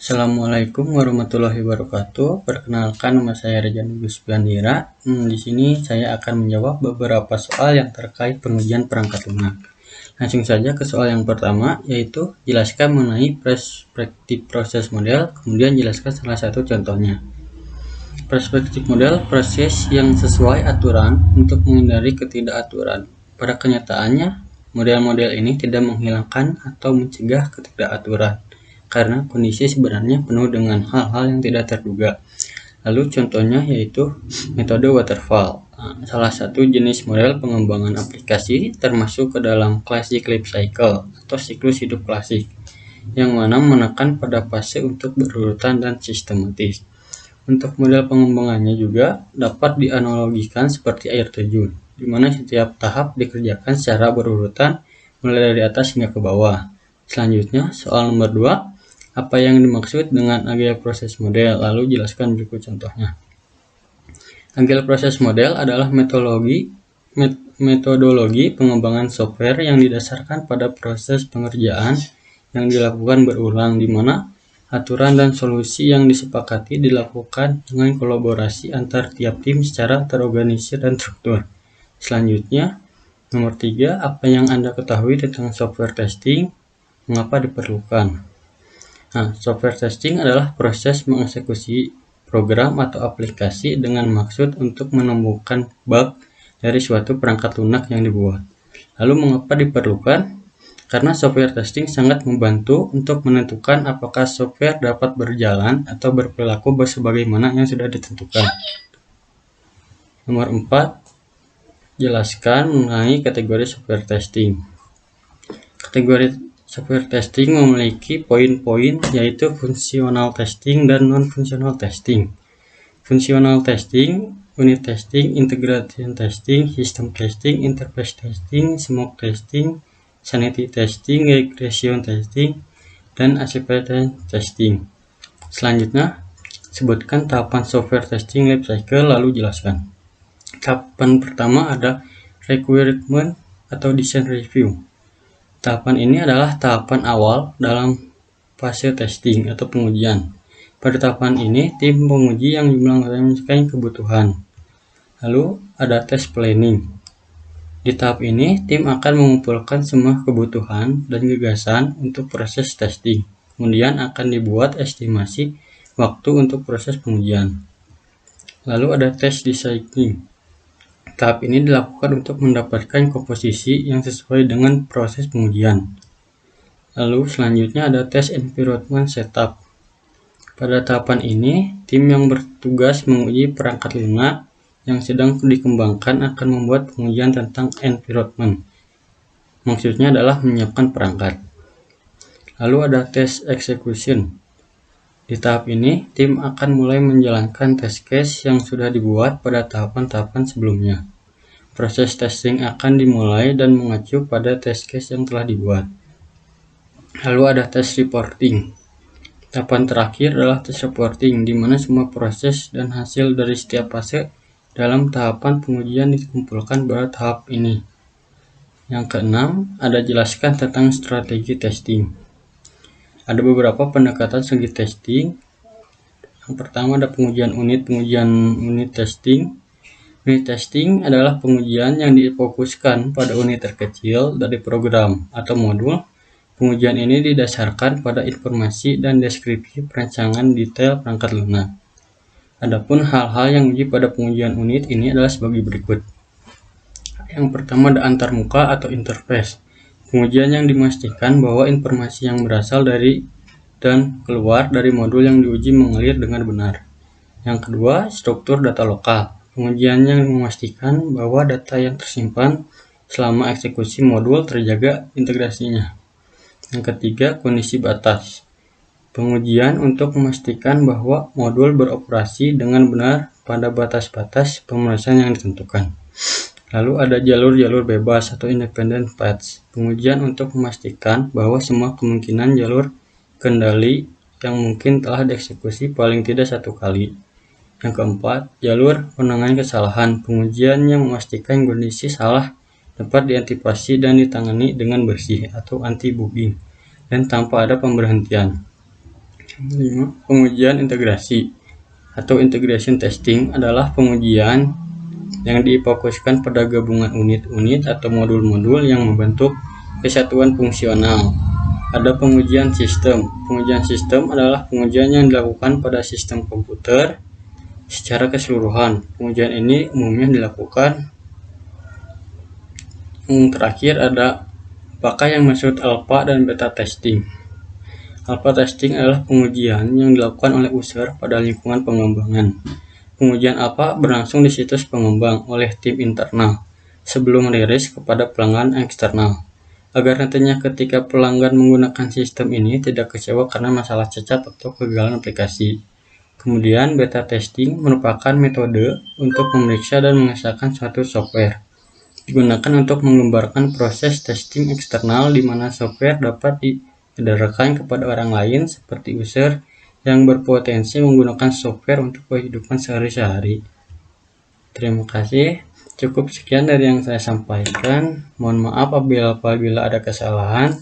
Assalamualaikum warahmatullahi wabarakatuh. Perkenalkan, nama saya Rejani Gusbiandira. Di sini saya akan menjawab beberapa soal yang terkait pengujian perangkat lunak. Langsung saja ke soal yang pertama, yaitu jelaskan mengenai perspektif proses model, kemudian jelaskan salah satu contohnya. Perspektif model proses yang sesuai aturan untuk menghindari ketidakaturan. Pada kenyataannya, model-model ini tidak menghilangkan atau mencegah ketidakaturan, karena kondisi sebenarnya penuh dengan hal-hal yang tidak terduga. Lalu contohnya yaitu metode waterfall, salah satu jenis model pengembangan aplikasi termasuk ke dalam classic life cycle atau siklus hidup klasik, yang mana menekan pada fase untuk berurutan dan sistematis. Untuk model pengembangannya juga dapat dianalogikan seperti air terjun, di mana setiap tahap dikerjakan secara berurutan mulai dari atas hingga ke bawah. Selanjutnya, soal nomor 2. Apa yang dimaksud dengan agile proses model? Lalu jelaskan berikut contohnya. Agile proses model adalah metodologi pengembangan software yang didasarkan pada proses pengerjaan yang dilakukan berulang, di mana aturan dan solusi yang disepakati dilakukan dengan kolaborasi antar tiap tim secara terorganisir dan terstruktur. Selanjutnya, nomor 3. Apa yang Anda ketahui tentang software testing? Mengapa diperlukan? Software testing adalah proses mengeksekusi program atau aplikasi dengan maksud untuk menemukan bug dari suatu perangkat lunak yang dibuat. Lalu mengapa diperlukan? Karena software testing sangat membantu untuk menentukan apakah software dapat berjalan atau berperilaku sebagaimana yang sudah ditentukan. Nomor 4. Jelaskan mengenai kategori software testing. Kategori software testing memiliki poin-poin, yaitu fungsional testing dan non-fungsional testing. Fungsional testing, unit testing, integration testing, system testing, interface testing, smoke testing, sanity testing, regression testing, dan acceptance testing. Selanjutnya, sebutkan tahapan software testing life cycle, lalu jelaskan. Tahapan pertama ada requirement atau design review. Tahapan ini adalah tahapan awal dalam fase testing atau pengujian. Pada tahapan ini, tim penguji yang menjelaskan kebutuhan. Lalu ada test planning. Di tahap ini, tim akan mengumpulkan semua kebutuhan dan gagasan untuk proses testing. Kemudian akan dibuat estimasi waktu untuk proses pengujian. Lalu ada test designing. Tahap ini dilakukan untuk mendapatkan komposisi yang sesuai dengan proses pengujian. Lalu selanjutnya ada test environment setup. Pada tahapan ini, tim yang bertugas menguji perangkat lunak yang sedang dikembangkan akan membuat pengujian tentang environment. Maksudnya adalah menyiapkan perangkat. Lalu ada test execution. Di tahap ini, tim akan mulai menjalankan test case yang sudah dibuat pada tahapan-tahapan sebelumnya. Proses testing akan dimulai dan mengacu pada test case yang telah dibuat. Lalu ada test reporting. Tahapan terakhir adalah test reporting, di mana semua proses dan hasil dari setiap fase dalam tahapan pengujian dikumpulkan pada tahap ini. Yang keenam, ada jelaskan tentang strategi testing. Ada beberapa pendekatan segi testing. Yang pertama ada pengujian unit testing. Unit testing adalah pengujian yang difokuskan pada unit terkecil dari program atau modul. Pengujian ini didasarkan pada informasi dan deskripsi perancangan detail perangkat lunak. Adapun hal-hal yang diuji pada pengujian unit ini adalah sebagai berikut. Yang pertama ada antarmuka atau interface. Pengujian yang memastikan bahwa informasi yang berasal dari dan keluar dari modul yang diuji mengalir dengan benar. Yang kedua, struktur data lokal. Pengujian yang memastikan bahwa data yang tersimpan selama eksekusi modul terjaga integrasinya. Yang ketiga, kondisi batas. Pengujian untuk memastikan bahwa modul beroperasi dengan benar pada batas-batas pemrosesan yang ditentukan. Lalu ada jalur-jalur bebas atau independent paths. Pengujian untuk memastikan bahwa semua kemungkinan jalur kendali yang mungkin telah dieksekusi paling tidak satu kali. Yang keempat, jalur penanganan kesalahan. Pengujian yang memastikan kondisi salah dapat diantisipasi dan ditangani dengan bersih atau anti-bugging dan tanpa ada pemberhentian. 5. Pengujian integrasi atau integration testing adalah pengujian yang difokuskan pada gabungan unit-unit atau modul-modul yang membentuk kesatuan fungsional. Ada pengujian sistem. Pengujian sistem adalah pengujian yang dilakukan pada sistem komputer secara keseluruhan. Pengujian ini umumnya dilakukan. Terakhir ada apakah yang maksud alpha dan beta testing. Alpha testing adalah pengujian yang dilakukan oleh user pada lingkungan pengembangan. Pengujian alpha berlangsung di situs pengembang oleh tim internal sebelum rilis kepada pelanggan eksternal, agar nantinya ketika pelanggan menggunakan sistem ini tidak kecewa karena masalah cacat atau kegagalan aplikasi. Kemudian beta testing merupakan metode untuk memeriksa dan mengesahkan suatu software. Digunakan untuk menggambarkan proses testing eksternal di mana software dapat diedarkan kepada orang lain seperti user yang berpotensi menggunakan software untuk kehidupan sehari-hari. Terima kasih. Cukup sekian dari yang saya sampaikan. Mohon maaf apabila ada kesalahan.